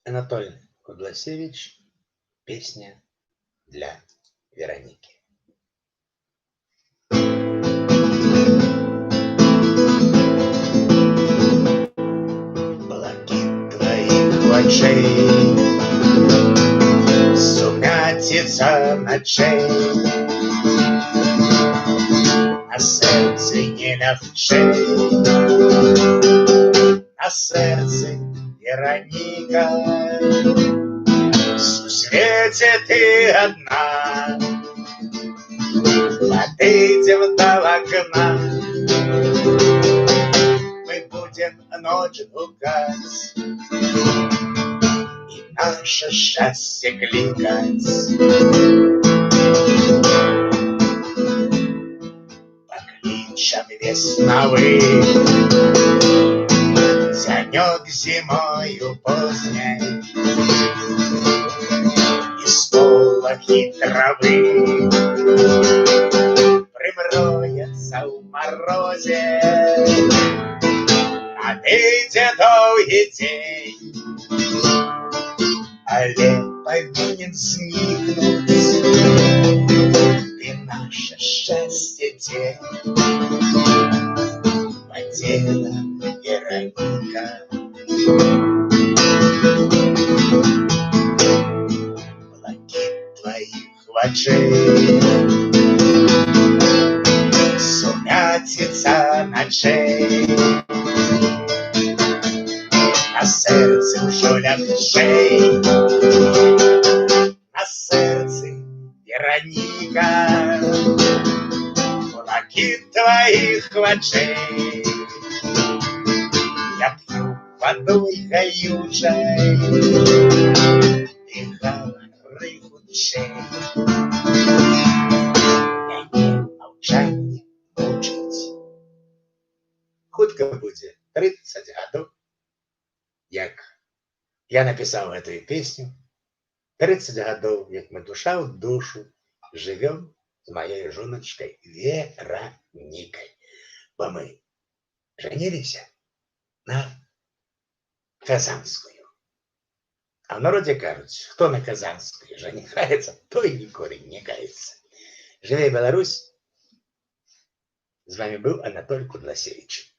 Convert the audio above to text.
Анатолий Кудласевич. Песня для Вероники. Блакит твоих очей, сумятица ночей, на сердце не легчей, на сердце Вероника. В свете ты одна, отойдем до окна, мы будем ночь гукать и наше счастье кликать. По кличам весновых тянет зимою поздней из полохи травы примроется в морозе. Надыйде долгий день, але повинен сникнуть и наше счастье день. Подела Вероника. Блакит твоих очей, сумятица ночей, на сердце уже легчей, на сердце Вероника. Блакит твоих очей, я пью водой горючей и горы худшей. Мяне маўчанне мучыць. Хутка будзе 30 гадоў, як я напісаў гэтую песню. 30 гадоў, як мы душа ў душу жывём з маёй жоначкай Веронікай. Бо мы женились на Казанскую. А в народе кажуть, хто на Казанскую женихається, той ніколи не кається. Живе Беларусь! З вами был Анатолий Кудласевич.